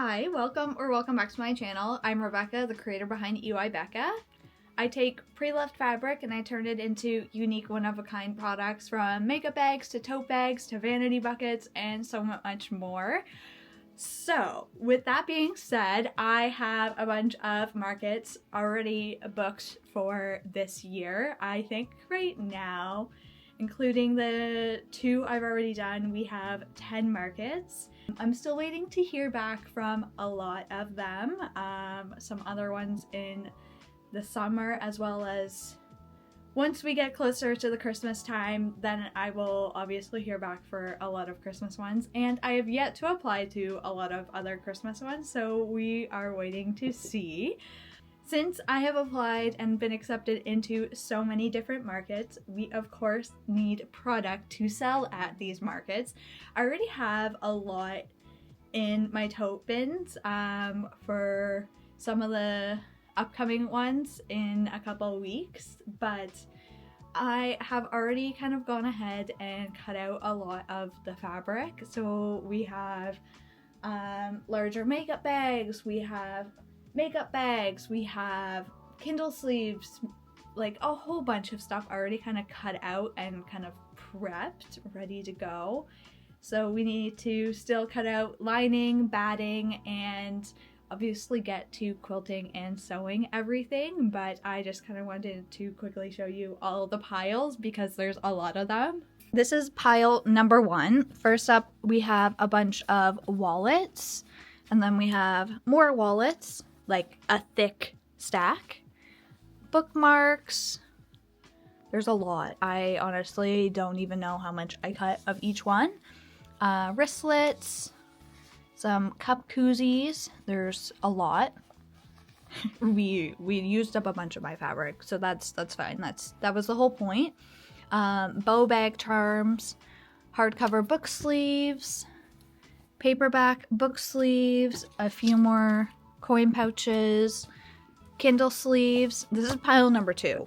Hi, welcome back to my channel. I'm Rebecca, the creator behind UI Becca. I take pre-loved fabric and I turn it into unique one-of-a-kind products, from makeup bags to tote bags to vanity buckets and so much more. So with that being said, I have a bunch of markets already booked for this year. I think right now, including the 2 I've already done, we have 10 markets. I'm still waiting to hear back from a lot of them, some other ones in the summer, as well as once we get closer to the Christmas time, then I will obviously hear back for a lot of Christmas ones, and I have yet to apply to a lot of other Christmas ones, so we are waiting to see. Since I have applied and been accepted into so many different markets, we of course need product to sell at these markets. I already have a lot in my tote bins for some of the upcoming ones in a couple weeks, but I have already kind of gone ahead and cut out a lot of the fabric. So we have larger makeup bags, we have Kindle sleeves, like a whole bunch of stuff already kind of cut out and kind of prepped, ready to go. So we need to still cut out lining, batting, and obviously get to quilting and sewing everything, but I just kind of wanted to quickly show you all the piles because there's a lot of them. This is pile number 1. First up, we have a bunch of wallets, and then we have more wallets, like a thick stack. Bookmarks. There's a lot. I honestly don't even know how much I cut of each one. Wristlets. Some cup koozies. There's a lot. we used up a bunch of my fabric, so that's fine. That was the whole point. Bow bag charms, hardcover book sleeves, paperback book sleeves, a few more coin pouches, Kindle sleeves. This is pile number 2.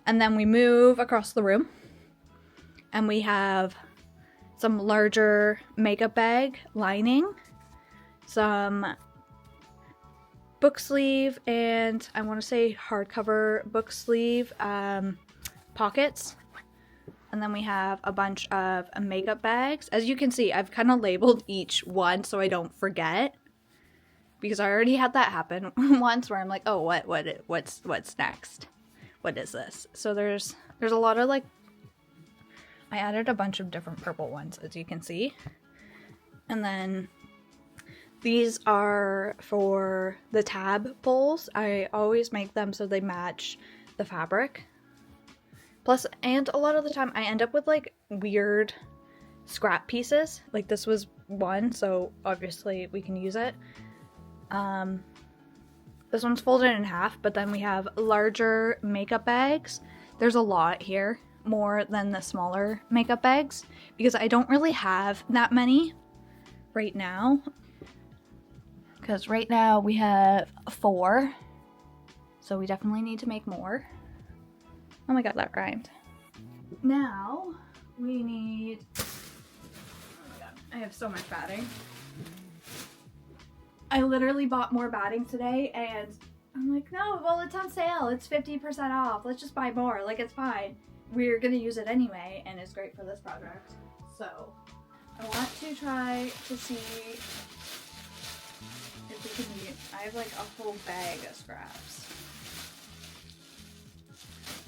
And then we move across the room and we have some larger makeup bag lining, some book sleeve, and I want to say hardcover book sleeve pockets. And then we have a bunch of makeup bags. As you can see, I've kind of labeled each one so I don't forget, because I already had that happen once where I'm like, oh, what's next? What is this? So there's a lot of, like, I added a bunch of different purple ones, as you can see. And then these are for the tab pulls. I always make them so they match the fabric. Plus, and a lot of the time I end up with like weird scrap pieces. Like this was one, so obviously we can use it. This one's folded in half, but then we have larger makeup bags. There's a lot here, more than the smaller makeup bags, because I don't really have that many right now. Because right now we have 4, so we definitely need to make more. Oh my god, that rhymed. Now we need, oh my god, I have so much batting. I literally bought more batting today and I'm like, no, well, it's on sale, it's 50% off, let's just buy more, like, it's fine. We're gonna use it anyway, and it's great for this project. So I want to try to see if we can use, I have like a whole bag of scraps.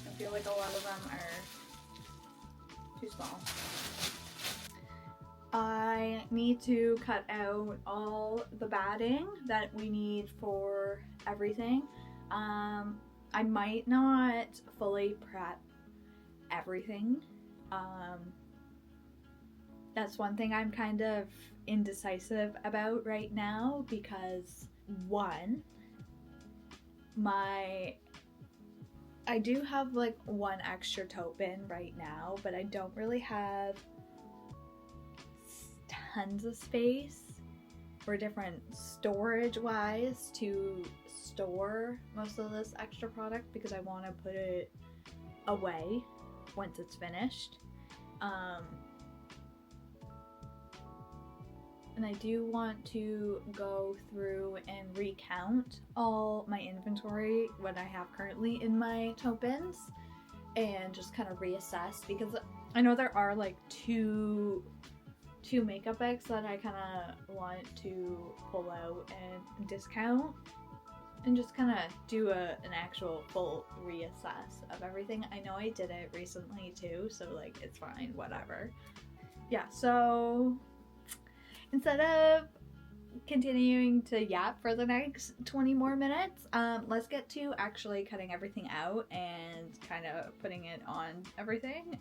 I feel like a lot of them are too small. I need to cut out all the batting that we need for everything. I might not fully prep everything. That's one thing I'm kind of indecisive about right now, because one, I do have like one extra tote bin right now, but I don't really have tons of space or different storage wise to store most of this extra product, because I want to put it away once it's finished. and I do want to go through and recount all my inventory, what I have currently in my tote bins, and just kind of reassess, because I know there are like two makeup bags that I kind of want to pull out and discount, and just kind of do an actual full reassess of everything. I know I did it recently too, so like it's fine, whatever. Yeah, so instead of continuing to yap for the next 20 more minutes, let's get to actually cutting everything out and kind of putting it on everything.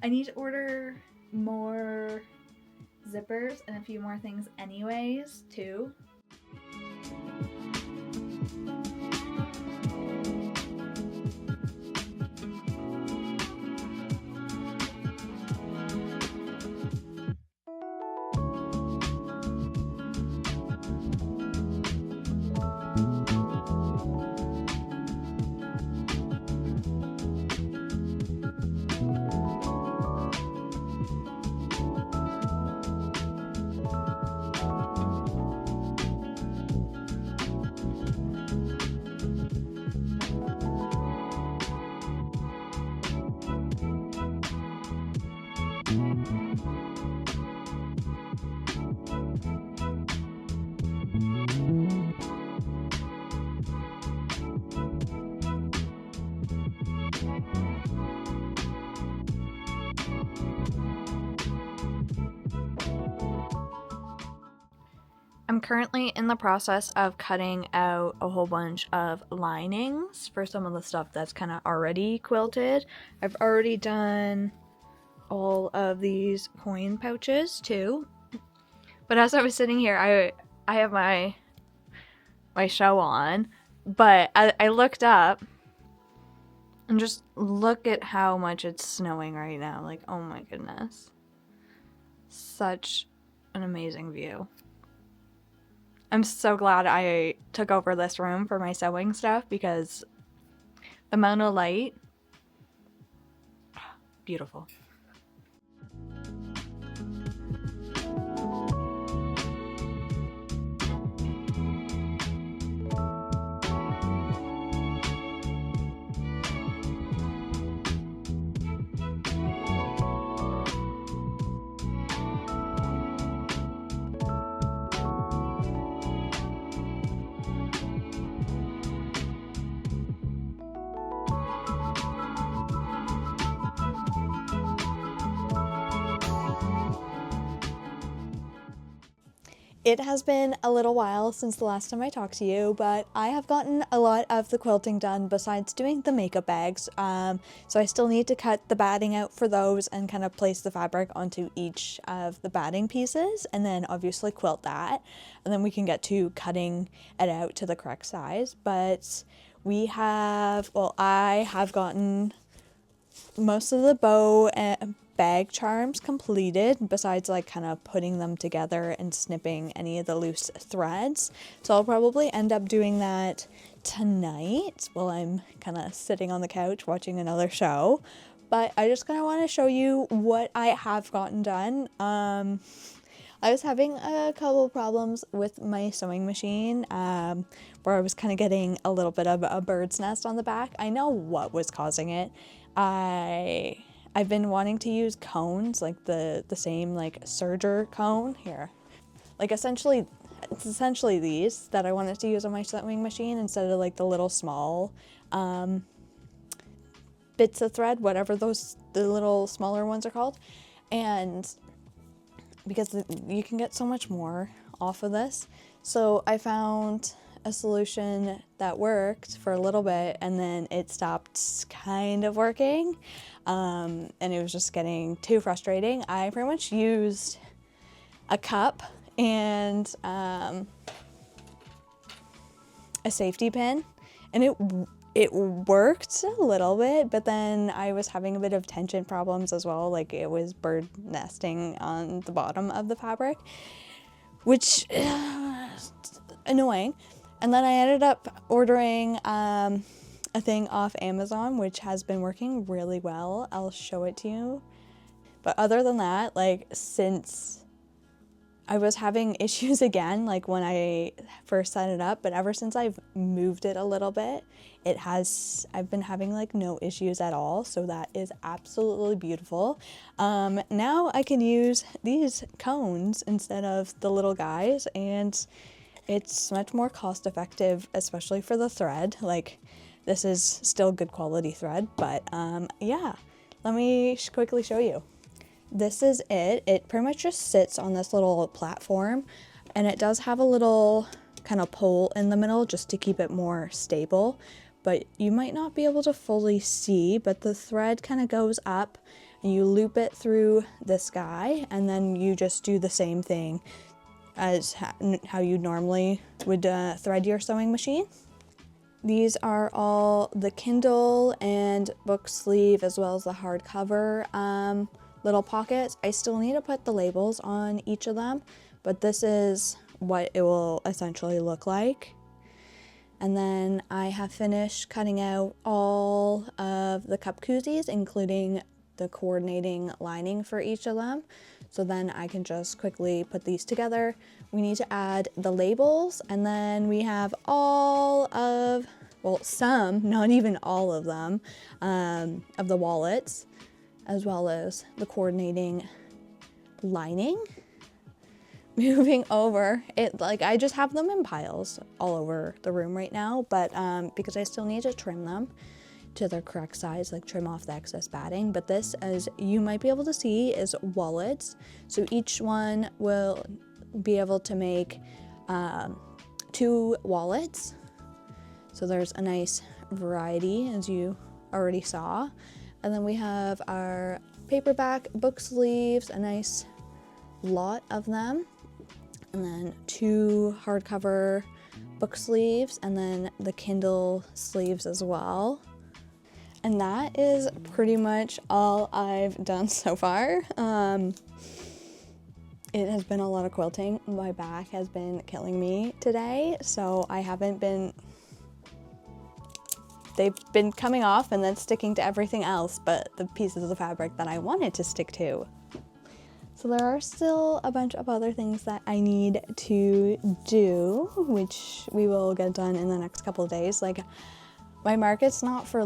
I need to order more zippers and a few more things anyways too. I'm currently in the process of cutting out a whole bunch of linings for some of the stuff that's kind of already quilted. I've already done all of these coin pouches too. But as I was sitting here, I have my show on, but I looked up and just look at how much it's snowing right now. Like, oh my goodness. Such an amazing view. I'm so glad I took over this room for my sewing stuff, because the amount of light, beautiful. It has been a little while since the last time I talked to you, but I have gotten a lot of the quilting done besides doing the makeup bags. So I still need to cut the batting out for those and kind of place the fabric onto each of the batting pieces, and then obviously quilt that. And then we can get to cutting it out to the correct size. But I have gotten most of the bow and bag charms completed, besides like kind of putting them together and snipping any of the loose threads. So I'll probably end up doing that tonight while I'm kind of sitting on the couch watching another show. But I just kind of want to show you what I have gotten done. I was having a couple of problems with my sewing machine, where I was kind of getting a little bit of a bird's nest on the back. I know what was causing it. I've been wanting to use cones, like the same like serger cone here. Like it's essentially these that I wanted to use on my sewing machine instead of like the little small bits of thread, whatever the little smaller ones are called. And because you can get so much more off of this. So I found a solution that worked for a little bit, and then it stopped kind of working, and it was just getting too frustrating. I pretty much used a cup and a safety pin, and it worked a little bit, but then I was having a bit of tension problems as well. Like it was bird nesting on the bottom of the fabric, which annoying. And then I ended up ordering a thing off Amazon, which has been working really well. I'll show it to you. But other than that, like since I was having issues again, like when I first set it up, but ever since I've moved it a little bit, I've been having like no issues at all. So that is absolutely beautiful. Now I can use these cones instead of the little guys, and it's much more cost effective, especially for the thread. Like, this is still good quality thread, but yeah, let me quickly show you. This is it. It pretty much just sits on this little platform, and it does have a little kind of pole in the middle just to keep it more stable, but you might not be able to fully see, but the thread kind of goes up and you loop it through this guy, and then you just do the same thing as how you normally would thread your sewing machine. These are all the Kindle and book sleeve as well as the hardcover little pockets. I still need to put the labels on each of them, but this is what it will essentially look like. And then I have finished cutting out all of the cup koozies, including the coordinating lining for each of them. So then I can just quickly put these together. We need to add the labels, and then we have all of, well, some, not even all of them, of the wallets, as well as the coordinating lining. Moving over, I just have them in piles all over the room right now, but because I still need to trim them to their correct size, like trim off the excess batting. But this, as you might be able to see, is wallets. So each one will be able to make 2 wallets. So there's a nice variety, as you already saw. And then we have our paperback book sleeves, a nice lot of them. And then 2 hardcover book sleeves, and then the Kindle sleeves as well. And that is pretty much all I've done so far. It has been a lot of quilting. My back has been killing me today, so I haven't been... They've been coming off and then sticking to everything else but the pieces of the fabric that I wanted to stick to. So there are still a bunch of other things that I need to do, which we will get done in the next couple of days. Like, my market's not for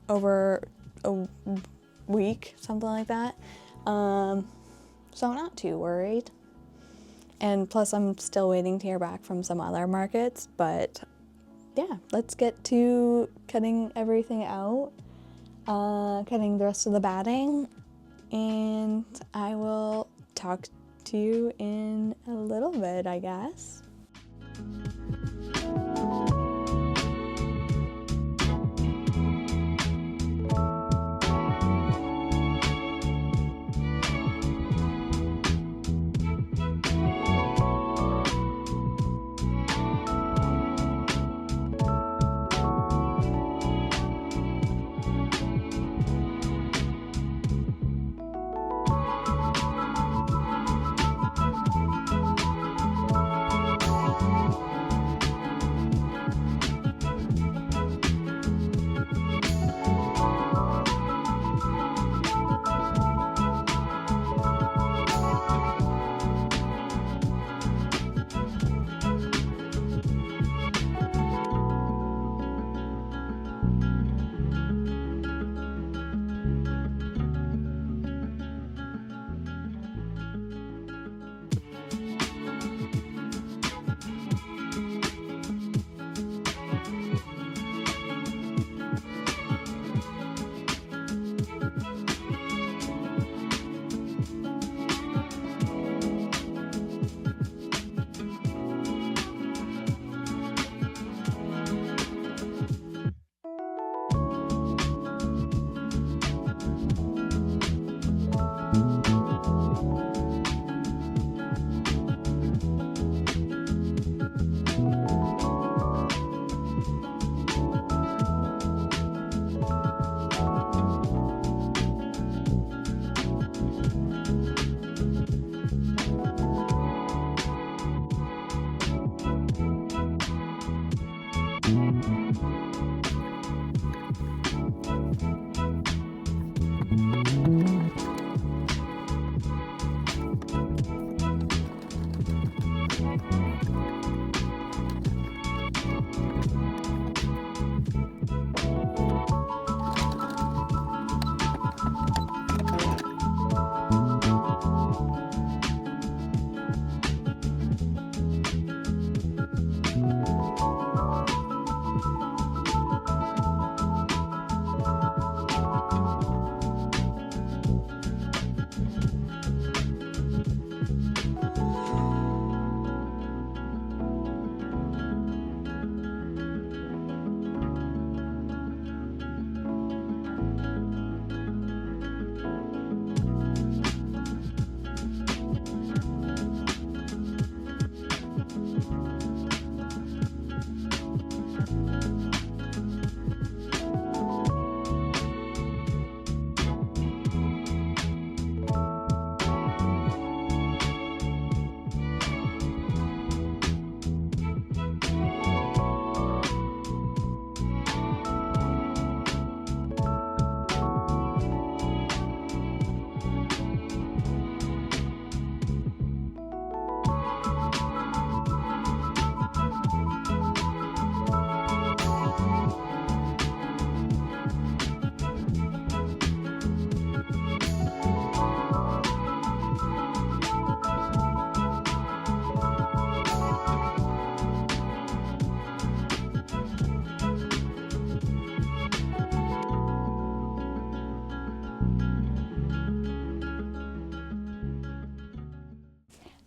over a week, something like that. So I'm not too worried. And plus I'm still waiting to hear back from some other markets, but yeah, let's get to cutting everything out, cutting the rest of the batting, and I will talk to you in a little bit, I guess.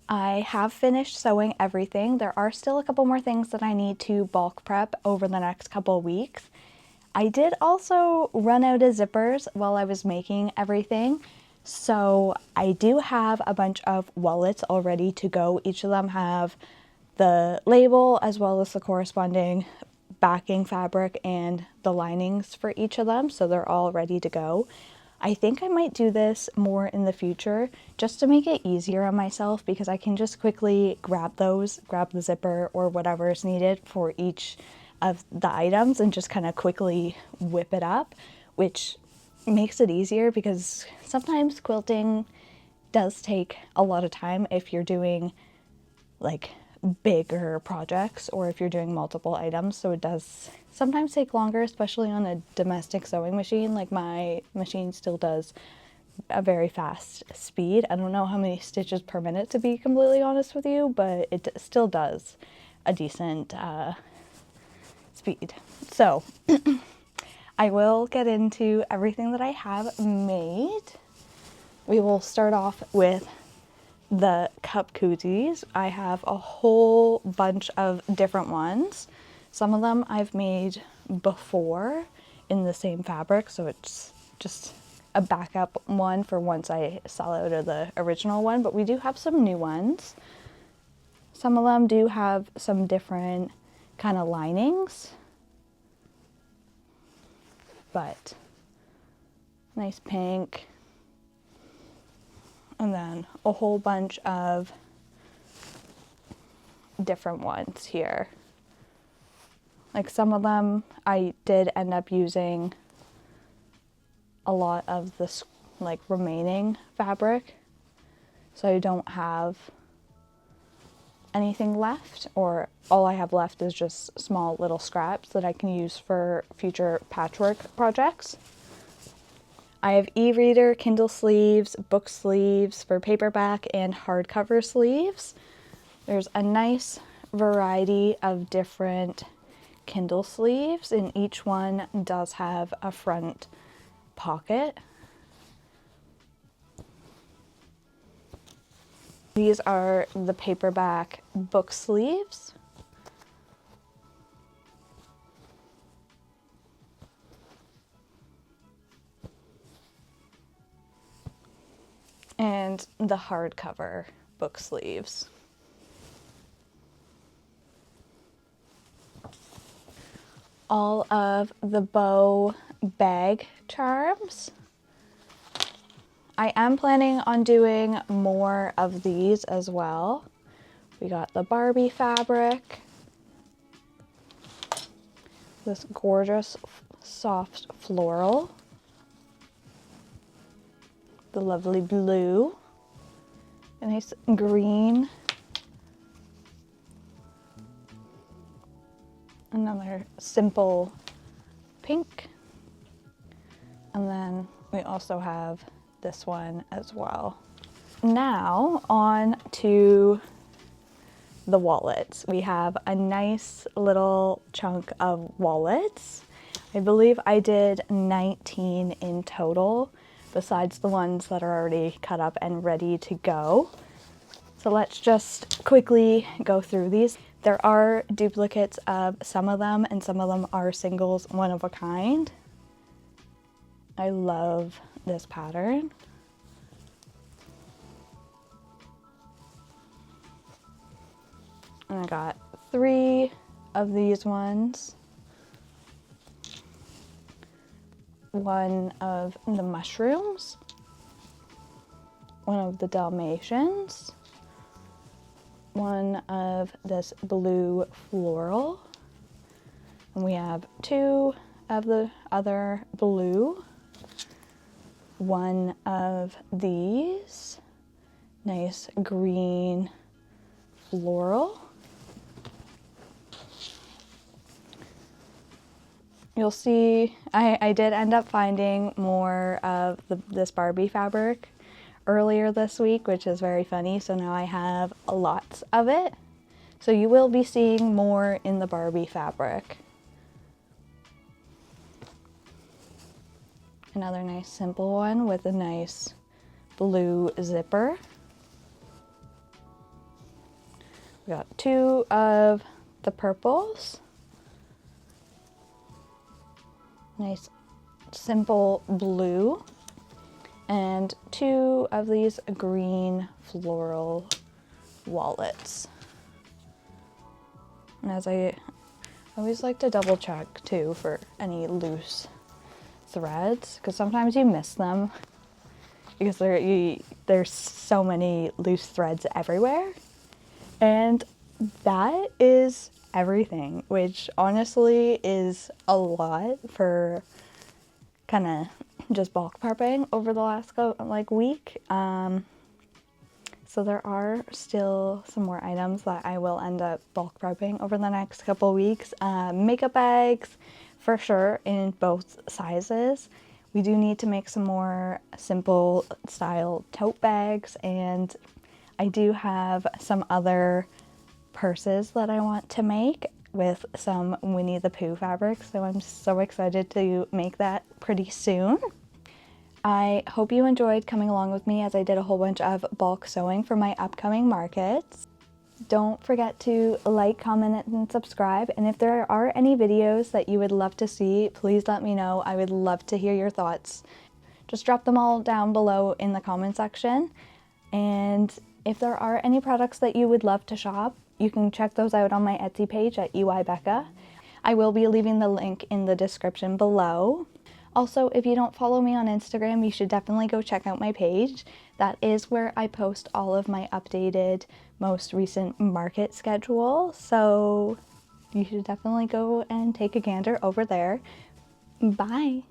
I have finished sewing everything. There are still a couple more things that I need to bulk prep over the next couple weeks. I did also run out of zippers while I was making everything. So I do have a bunch of wallets all ready to go. Each of them have the label as well as the corresponding backing fabric and the linings for each of them. So they're all ready to go. I think I might do this more in the future just to make it easier on myself, because I can just quickly grab the zipper or whatever is needed for each of the items and just kind of quickly whip it up, which makes it easier because sometimes quilting does take a lot of time if you're doing like bigger projects or if you're doing multiple items. So it does sometimes take longer, especially on a domestic sewing machine. Like my machine still does a very fast speed. I don't know how many stitches per minute, to be completely honest with you, but it still does a decent speed. So I will get into everything that I have made. We will start off with the cup koozies. I have a whole bunch of different ones. Some of them I've made before in the same fabric, so it's just a backup one for once I sell out of the original one, but we do have some new ones. Some of them do have some different kind of linings, but nice pink. And then a whole bunch of different ones here. Like some of them I did end up using a lot of this like remaining fabric, so I don't have anything left, or all I have left is just small little scraps that I can use for future patchwork projects. I have e-reader, Kindle sleeves, book sleeves for paperback, and hardcover sleeves. There's a nice variety of different Kindle sleeves, and each one does have a front pocket. These are the paperback book sleeves. And the hardcover book sleeves. All of the bow bag charms. I am planning on doing more of these as well. We got the Barbie fabric, this gorgeous soft floral, the lovely blue, a nice green, another simple pink, and then we also have this one as well. Now on to the wallets. We have a nice little chunk of wallets. I believe I did 19 in total, besides the ones that are already cut up and ready to go. So let's just quickly go through these. There are duplicates of some of them, and some of them are singles, one of a kind. I love this pattern. And I got 3 of these ones. One of the mushrooms, one of the Dalmatians, one of this blue floral, and we have 2 of the other blue, one of these nice green floral. You'll see I did end up finding more of this Barbie fabric earlier this week, which is very funny. So now I have lots of it. So you will be seeing more in the Barbie fabric. Another nice simple one with a nice blue zipper. We got 2 of the purples. Nice simple blue. And 2 of these green floral wallets. And as I always like to double check too for any loose threads, because sometimes you miss them because there's so many loose threads everywhere. And that is everything, which honestly is a lot for kind of just bulk prepping over the last week. So there are still some more items that I will end up bulk prepping over the next couple weeks. Makeup bags for sure in both sizes. We do need to make some more simple style tote bags, and I do have some other purses that I want to make with some Winnie the Pooh fabric, so I'm so excited to make that pretty soon. I hope you enjoyed coming along with me as I did a whole bunch of bulk sewing for my upcoming markets. Don't forget to like, comment, and subscribe, and if there are any videos that you would love to see, please let me know. I would love to hear your thoughts. Just drop them all down below in the comment section, and if there are any products that you would love to shop, you can check those out on my Etsy page at EYBecca. I will be leaving the link in the description below. Also, if you don't follow me on Instagram, you should definitely go check out my page. That is where I post all of my updated, most recent market schedule. So you should definitely go and take a gander over there. Bye.